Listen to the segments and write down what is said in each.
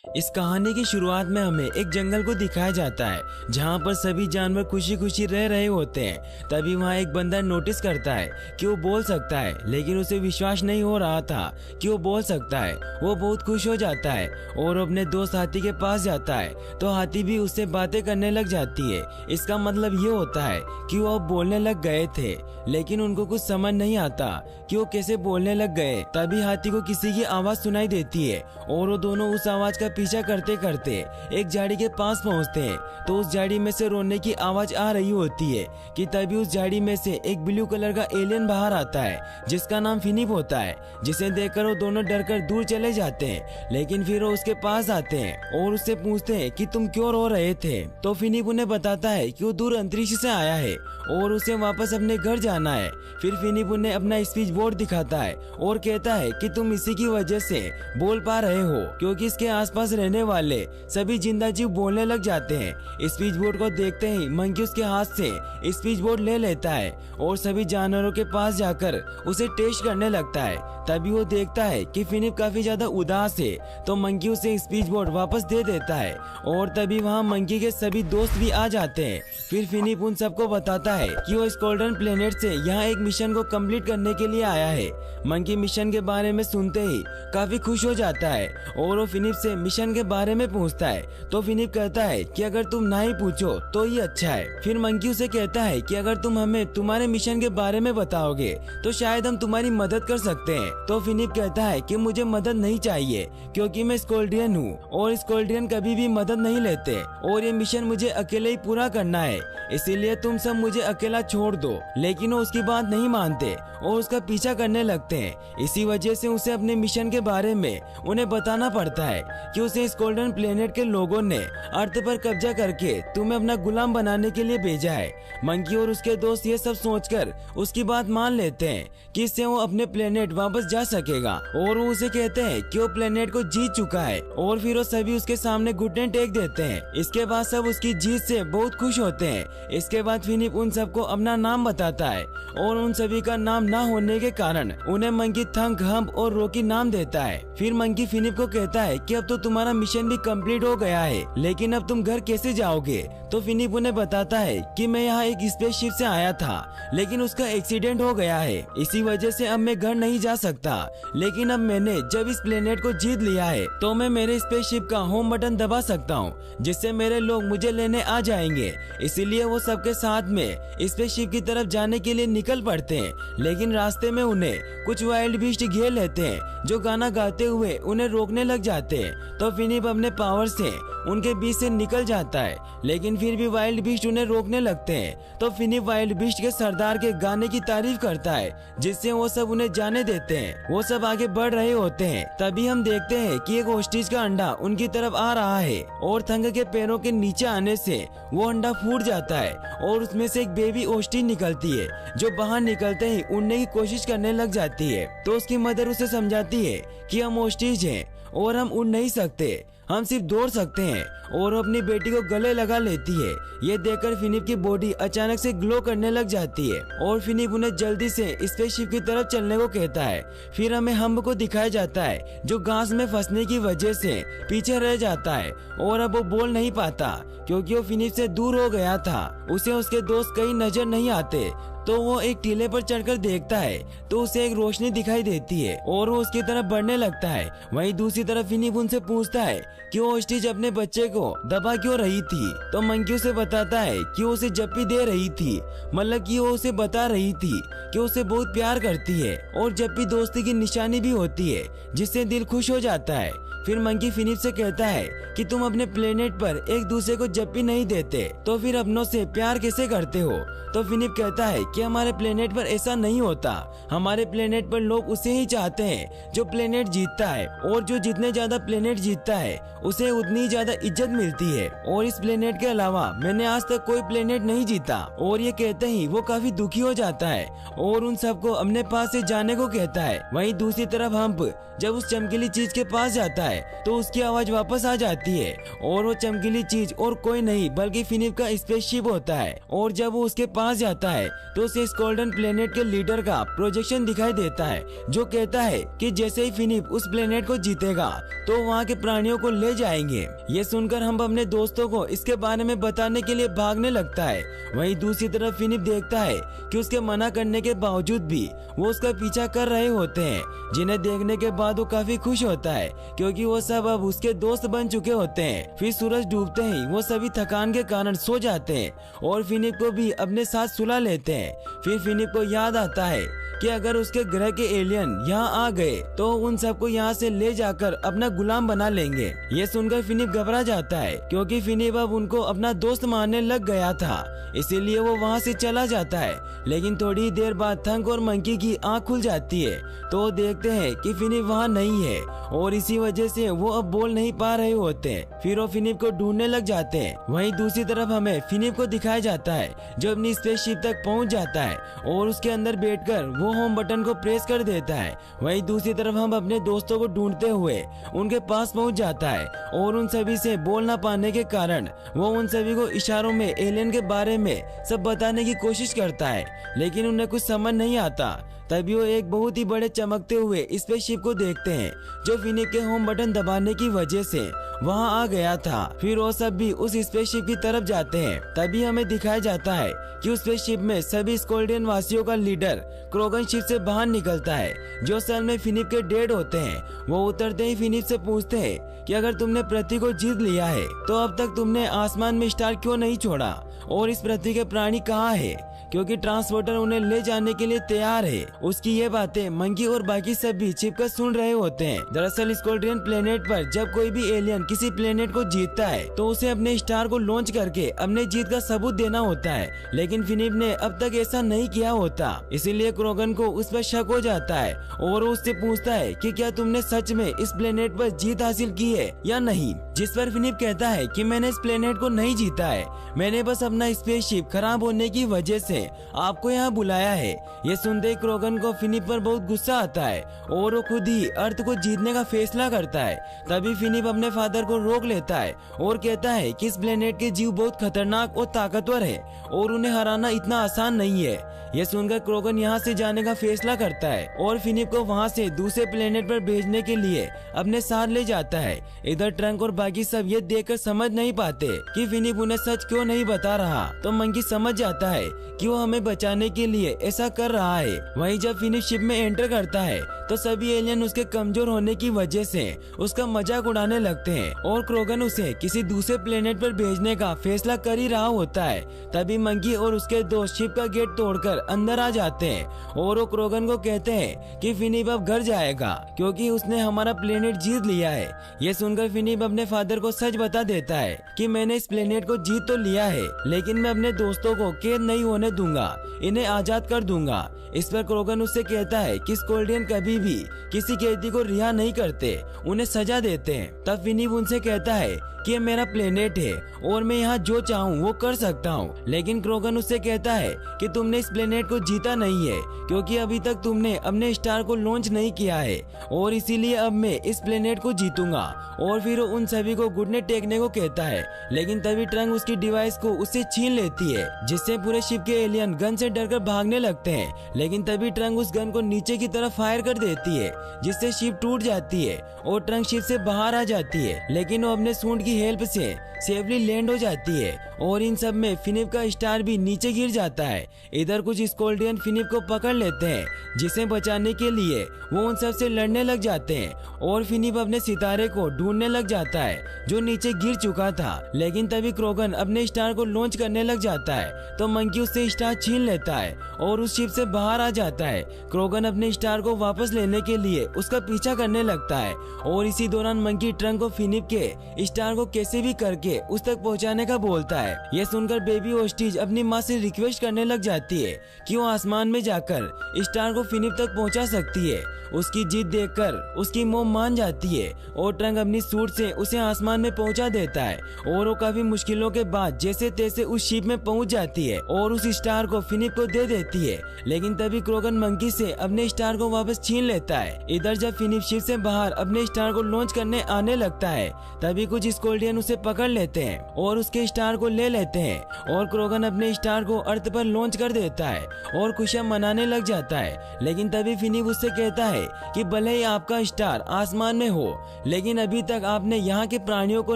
इस कहानी की शुरुआत में हमें एक जंगल को दिखाया जाता है जहाँ पर सभी जानवर खुशी खुशी रह रहे होते हैं। तभी वहाँ एक बंदर नोटिस करता है कि वो बोल सकता है, लेकिन उसे विश्वास नहीं हो रहा था कि वो बोल सकता है। वो बहुत खुश हो जाता है और अपने दोस्त हाथी के पास जाता है तो हाथी भी उससे बातें करने लग जाती है। इसका मतलब ये होता है कि वो अब बोलने लग गए थे, लेकिन उनको कुछ समझ नहीं आता कि वो कैसे बोलने लग गए। तभी हाथी को किसी की आवाज सुनाई देती है और वो दोनों उस आवाज का पीछा करते करते एक झाड़ी के पास पहुंचते हैं। तो उस झाड़ी में से रोने की आवाज आ रही होती है कि तभी उस झाड़ी में से एक ब्लू कलर का एलियन बाहर आता है जिसका नाम फिनिप होता है, जिसे देखकर वो दोनों डरकर दूर चले जाते हैं। लेकिन फिर वो उसके पास आते हैं और उससे पूछते हैं कि तुम क्यों रो रहे थे। तो फिनिप उन्हें बताता है कि वो दूर अंतरिक्ष से आया है और उसे वापस अपने घर जाना है। फिर फिनिप उन्हें अपना स्पीच बोर्ड दिखाता है और कहता है कि तुम इसी की वजह से बोल पा रहे हो, क्योंकि इसके आसपास रहने वाले सभी जिंदा जीव बोलने लग जाते हैं। स्पीच बोर्ड को देखते ही मंकी उसके हाथ से स्पीच बोर्ड ले लेता है और सभी जानवरों के पास जाकर उसे टेस्ट करने लगता है। तभी वो देखता है कि फिनिप काफी ज्यादा उदास है तो मंकी उसे स्पीच बोर्ड वापस दे देता है और तभी वहाँ मंकी के सभी दोस्त भी आ जाते हैं। फिर फिनिप उन सबको बताता है कि वो स्कोल्डन प्लेनेट से यहाँ एक मिशन को कंप्लीट करने के लिए आया है। मंकी मिशन के बारे में सुनते ही काफी खुश हो जाता है और वो फिनिप से मिशन के बारे में पूछता है। तो फिनिप कहता है कि अगर तुम ना ही पूछो तो ये अच्छा है। फिर मंकी उसे कहता है कि अगर तुम हमें तुम्हारे मिशन के बारे में बताओगे तो शायद हम तुम्हारी मदद कर सकते हैं। तो फिनिप कहता है कि मुझे मदद नहीं चाहिए क्योंकि मैं स्कोल्डियन हूँ और स्कोल्डियन कभी भी मदद नहीं लेते और ये मिशन मुझे अकेले ही पूरा करना है, इसीलिए तुम सब मुझे अकेला छोड़ दो। लेकिन वो उसकी बात नहीं मानते और उसका पीछा करने लगते हैं। इसी वजह से उसे अपने मिशन के बारे में उन्हें बताना पड़ता है कि उसे इस गोल्डन प्लेनेट के लोगों ने अर्थ पर कब्जा करके तुम्हें अपना गुलाम बनाने के लिए भेजा है। मंकी और उसके दोस्त ये सब सोचकर उसकी बात मान लेते हैं कि इससे वो अपने प्लेनेट वापस जा सकेगा और वो उसे कहते हैं कि वो प्लेनेट को जीत चुका है और फिर वो सभी उसके सामने घुटने टेक देते हैं। इसके बाद सब उसकी जीत से बहुत खुश होते हैं। इसके बाद फिनिप उन सबको अपना नाम बताता है और उन सभी का नाम ना होने के कारण उन्हें मंकी, थंक, हम्प और रॉकी नाम देता है। फिर मंकी फिनिप को कहता है कि अब तो तुम्हारा मिशन भी कंप्लीट हो गया है, लेकिन अब तुम घर कैसे जाओगे। तो फिनिप उन्हें बताता है कि मैं यहाँ एक स्पेसशिप से आया था, लेकिन उसका एक्सीडेंट हो गया है, इसी वजह से अब मैं घर नहीं जा सकता। लेकिन अब मैंने जब इस प्लेनेट को जीत लिया है तो मैं मेरे स्पेसशिप का होम बटन दबा सकता हूँ, जिससे मेरे लोग मुझे लेने आ जाएंगे। इसीलिए वो सबके साथ में स्पेसशिप की तरफ जाने के लिए निकल पड़ते हैं, लेकिन रास्ते में उन्हें कुछ वाइल्ड बीस्ट घेर लेते हैं जो गाना गाते हुए उन्हें रोकने लग जाते हैं। तो फिनिप अपने पावर से उनके बीच से निकल जाता है, लेकिन फिर भी वाइल्ड बीस्ट उन्हें रोकने लगते हैं। तो फिनिप वाइल्ड बीस्ट के सरदार के गाने की तारीफ करता है, जिससे वो सब उन्हें जाने देते हैं। वो सब आगे बढ़ रहे होते हैं, तभी हम देखते हैं कि एक ओस्ट्रिच का अंडा उनकी तरफ आ रहा है और थंग के पैरों के नीचे आने से वो अंडा फूट जाता है और उसमें से एक बेबी ओस्ट्रिच निकलती है जो बाहर निकलते ही उड़ने की कोशिश करने लग जाती है। तो उसकी मदर उसे समझाती है कि हम ओस्ट्रिच हैं और हम उड़ नहीं सकते, हम सिर्फ दौड़ सकते हैं, और अपनी बेटी को गले लगा लेती है। ये देखकर फिनिप की बॉडी अचानक से ग्लो करने लग जाती है और फिनिप उन्हें जल्दी से स्पेसशिप की तरफ चलने को कहता है। फिर हमें हम्प को दिखाया जाता है जो घास में फंसने की वजह से पीछे रह जाता है और अब वो बोल नहीं पाता क्योंकि वो फिनिप से दूर हो गया था। उसे उसके दोस्त कहीं नजर नहीं आते, तो वो एक टीले पर चढ़कर देखता है तो उसे एक रोशनी दिखाई देती है और वो उसकी तरफ बढ़ने लगता है। वहीं दूसरी तरफ फिनिप उनसे पूछता है कि वो ओस्ट्रिच अपने बच्चे को दबा क्यों रही थी। तो मंकी उसे बताता है कि वो उसे जप्पी दे रही थी, मतलब कि वो उसे बता रही थी कि उसे बहुत प्यार करती है और जप्पी दोस्ती की निशानी भी होती है, जिससे दिल खुश हो जाता है। फिर मंकी फिनिप से कहता है कि तुम अपने प्लेनेट पर एक दूसरे को जप्पी नहीं देते तो फिर अपनों से प्यार कैसे करते हो। तो फिनिप कहता है कि हमारे प्लेनेट पर ऐसा नहीं होता, हमारे प्लेनेट पर लोग उसे ही चाहते हैं जो प्लेनेट जीतता है, और जो जितने ज्यादा प्लेनेट जीतता है उसे उतनी ज्यादा इज्जत मिलती है, और इस प्लेनेट के अलावा मैंने आज तक कोई प्लेनेट नहीं जीता। और ये कहते ही वो काफी दुखी हो जाता है और उन सबको अपने पास से जाने को कहता है। वहीं दूसरी तरफ हम्प जब उस चमकीली चीज के पास जाता है है तो उसकी आवाज वापस आ जाती है और वो चमकीली चीज और कोई नहीं बल्कि फिनिप का स्पेसशिप होता है। और जब वो उसके पास जाता है तो उसे इस गोल्डन प्लेनेट के लीडर का प्रोजेक्शन दिखाई देता है जो कहता है कि जैसे ही फिनिप उस प्लेनेट को जीतेगा तो वहाँ के प्राणियों को ले जाएंगे। ये सुनकर हम अपने दोस्तों को इसके बारे में बताने के लिए भागने लगता है। वहीं दूसरी तरफ फिनिप देखता है कि उसके मना करने के बावजूद भी वो उसका पीछा कर रहे होते हैं, जिन्हें देखने के बाद वो काफी खुश होता है क्योंकि वो सब अब उसके दोस्त बन चुके होते हैं। फिर सूरज डूबते ही वो सभी थकान के कारण सो जाते हैं और फिनिप को भी अपने साथ सुला लेते हैं। फिर फिनिप को याद आता है कि अगर उसके ग्रह के एलियन यहाँ आ गए तो उन सबको यहाँ से ले जाकर अपना गुलाम बना लेंगे। ये सुनकर फिनिप घबरा जाता है क्योंकि फिनिप अब उनको अपना दोस्त मानने लग गया था, इसीलिए वो वहाँ से चला जाता है। लेकिन थोड़ी देर बाद थंक और मंकी की आँख खुल जाती है तो वो देखते हैं कि फिनिप वहाँ नहीं है और इसी वजह से वो अब बोल नहीं पा रहे होते हैं। फिर वो फिनिप को ढूंढने लग जाते हैं। वहीं दूसरी तरफ हमें फिनिप को दिखाया जाता है जो अपनी स्पेसशिप तक पहुंच जाता है और उसके अंदर बैठकर वो होम बटन को प्रेस कर देता है। वहीं दूसरी तरफ हम अपने दोस्तों को ढूंढते हुए उनके पास पहुंच जाता है और उन सभी से बोल ना पाने के कारण वो उन सभी को इशारों में एलियन के बारे में सब बताने की कोशिश करता है, लेकिन उन्हें कुछ समझ नहीं आता। तभी वो एक बहुत ही बड़े चमकते हुए स्पेसशिप को देखते हैं जो फिनिप के होम बटन दबाने की वजह से वहां आ गया था। फिर वो सब भी उस स्पेसशिप की तरफ जाते हैं। तभी हमें दिखाया जाता है कि उस स्पेसशिप में सभी स्कोल्डियन वासियों का लीडर क्रोगन शिप से बाहर निकलता है जो असल में फिनिप के डेड होते हैं। वो उतरते ही फिनिप से पूछते हैं कि अगर तुमने पृथ्वी को जीत लिया है तो अब तक तुमने आसमान में स्टार क्यों नहीं छोड़ा और इस पृथ्वी के प्राणी कहाँ है, क्योंकि ट्रांसपोर्टर उन्हें ले जाने के लिए तैयार है। उसकी ये बातें मंकी और बाकी सब भी छिपकर सुन रहे होते हैं। दरअसल स्कोल्ड्रियन प्लेनेट पर जब कोई भी एलियन किसी प्लेनेट को जीतता है तो उसे अपने स्टार को लॉन्च करके अपने जीत का सबूत देना होता है, लेकिन फिनिप ने अब तक ऐसा नहीं किया होता। इसीलिए क्रोगन को उस पर शक हो जाता है और वो उससे पूछता है कि क्या तुमने सच में इस प्लेनेट पर जीत हासिल की है या नहीं। जिस पर फिनिप कहता है कि मैंने इस प्लेनेट को नहीं जीता है, मैंने बस अपना स्पेसशिप खराब होने की वजह से आपको यहाँ बुलाया है। ये सुनते ही क्रोगन को फिनिप पर बहुत गुस्सा आता है और वो खुद ही अर्थ को जीतने का फैसला करता है। तभी फिनिप अपने फादर को रोक लेता है और कहता है कि इस प्लेनेट के जीव बहुत खतरनाक और ताकतवर है और उन्हें हराना इतना आसान नहीं है। ये सुनकर क्रोगन यहाँ से जाने का फैसला करता है और फिनिप को वहाँ से दूसरे प्लेनेट पर भेजने के लिए अपने साथ ले जाता है। इधर ट्रंक और बाकी सब ये देखकर समझ नहीं पाते कि फिनिप उन्हें सच क्यों नहीं बता रहा, तो मंकी समझ जाता है कि वो हमें बचाने के लिए ऐसा कर रहा है। वहीं जब फिनिप शिप में एंटर करता है तो सभी एलियन उसके कमजोर होने की वजह से उसका मजाक उड़ाने लगते हैं और क्रोगन उसे किसी दूसरे प्लेनेट पर भेजने का फैसला कर ही रहा होता है। तभी मंकी और उसके दोस्त शिप का गेट तोड़कर अंदर आ जाते हैं और वो क्रोगन को कहते हैं कि फिनिप अब घर जाएगा क्योंकि उसने हमारा प्लेनेट जीत लिया है। ये सुनकर फिनिप अपने फादर को सच बता देता है कि मैंने इस प्लेनेट को जीत तो लिया है, लेकिन मैं अपने दोस्तों को कैद नहीं होने दूंगा, इन्हें आजाद कर दूंगा। इस पर क्रोगन उससे कहता है कि स्कोल्डियन कभी भी किसी कैदी को रिहा नहीं करते, उन्हें सजा देते हैं। तब फिनिप उनसे कहता है कि ये मेरा प्लेनेट है और मैं यहाँ जो चाहूँ वो कर सकता हूँ, लेकिन क्रोगन उससे कहता है कि तुमने इस प्लेनेट को जीता नहीं है क्योंकि अभी तक तुमने अपने स्टार को लॉन्च नहीं किया है और इसीलिए अब मैं इस प्लेनेट को जीतूंगा। और फिर वो उन सभी को घुटने टेकने को कहता है, लेकिन तभी ट्रंक उसकी डिवाइस को उससे छीन लेती है जिससे पूरे शिप के एलियन गन से डरकर भागने लगते हैं। लेकिन तभी ट्रंक उस गन को नीचे की तरफ फायर कर देती है जिससे शिप टूट जाती है और ट्रंक शिप से बाहर आ जाती है, लेकिन वो अपने सूंड की हेल्प से सेफली लैंड हो जाती है और इन सब में फिनिप का स्टार भी नीचे गिर जाता है। इधर कुछ स्कोल्डियन फिनिप को पकड़ लेते हैं जिसे बचाने के लिए वो उन सब से लड़ने लग जाते हैं और फिनिप अपने सितारे को ढूंढने लग जाता है जो नीचे गिर चुका था। लेकिन तभी क्रोगन अपने स्टार को लॉन्च करने लग जाता है तो मंकी उससे स्टार छीन लेता है और उस शिप से बाहर आ जाता है। क्रोगन अपने स्टार को वापस लेने के लिए उसका पीछा करने लगता है और इसी दौरान मंकी ट्रंक को फिनिप के स्टार को कैसे भी करके करके उस तक पहुंचाने का बोलता है। यह सुनकर बेबी ओस्टिज अपनी माँ से रिक्वेस्ट करने लग जाती है कि वो आसमान में जाकर स्टार को फिनिप तक पहुंचा सकती है। उसकी जिद देखकर उसकी मॉम मान जाती है और ट्रंक अपनी सूट से उसे आसमान में पहुंचा देता है और वो काफी मुश्किलों के बाद जैसे तैसे उस शिप में पहुंच जाती है और उस स्टार को फिनिप को दे देती है। लेकिन तभी क्रोगन मंकी से अपने स्टार को वापस छीन लेता है। इधर जब फिनिप शिप से बाहर अपने स्टार को लॉन्च करने आने लगता है तभी कुछ स्कोल्डियन उसे पकड़ लेते हैं और उसके स्टार को ले लेते हैं और क्रोगन अपने स्टार को अर्थ पर लॉन्च कर देता है और खुशियां मनाने लग जाता है। लेकिन तभी फिनिप उससे कहता है कि भले ही आपका स्टार आसमान में हो लेकिन अभी तक आपने यहाँ के प्राणियों को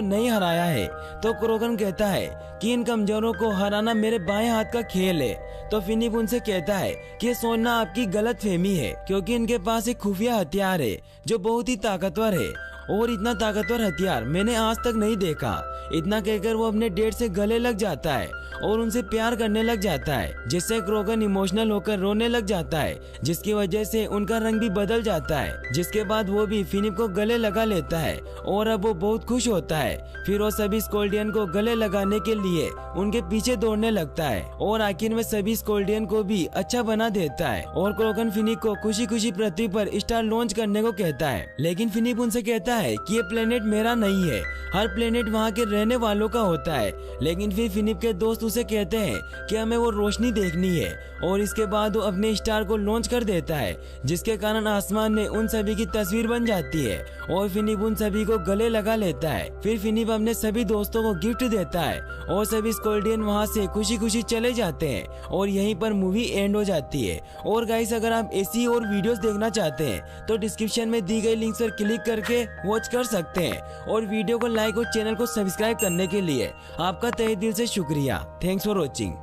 नहीं हराया है। तो क्रोगन कहता है कि इन कमजोरों को हराना मेरे बाएं हाथ का खेल है। तो फिनिप उनसे कहता है कि सोचना आपकी गलत फहमी है क्योंकि इनके पास एक खुफिया हथियार है जो बहुत ही ताकतवर है और इतना ताकतवर हथियार मैंने आज तक नहीं देखा। इतना कहकर वो अपने डेट से गले लग जाता है और उनसे प्यार करने लग जाता है जिससे क्रोगन इमोशनल होकर रोने लग जाता है जिसकी वजह से उनका रंग भी बदल जाता है। जिसके बाद वो भी फिनिप को गले लगा लेता है और अब वो बहुत खुश होता है। फिर वो सभी स्कोल्डियन को गले लगाने के लिए उनके पीछे दौड़ने लगता है और आखिर में सभी स्कोल्डियन को भी अच्छा बना देता है और क्रोगन फिनिप को खुशी खुशी पृथ्वी पर स्टार लॉन्च करने को कहता है। लेकिन फिनिप उनसे कहता है कि ये प्लेनेट मेरा नहीं है, हर प्लेनेट वहाँ के रहने वालों का होता है। लेकिन फिर फिनिप के दोस्त उसे कहते हैं कि हमें वो रोशनी देखनी है और इसके बाद वो अपने स्टार को लॉन्च कर देता है जिसके कारण आसमान में उन सभी की तस्वीर बन जाती है और फिनिप उन सभी को गले लगा लेता है। फिर फिनिप अपने सभी दोस्तों को गिफ्ट देता है और सभी स्कोल्डियन वहाँ से खुशी खुशी चले जाते हैं और यहीं पर मूवी एंड हो जाती है। और गाइस अगर आप ऐसी और वीडियोस देखना चाहते हैं तो डिस्क्रिप्शन में दी गई लिंक पर क्लिक करके वॉच कर सकते हैं और वीडियो को लाइक और चैनल को सब्सक्राइब करने के लिए आपका तहे दिल से शुक्रिया। Thanks for watching.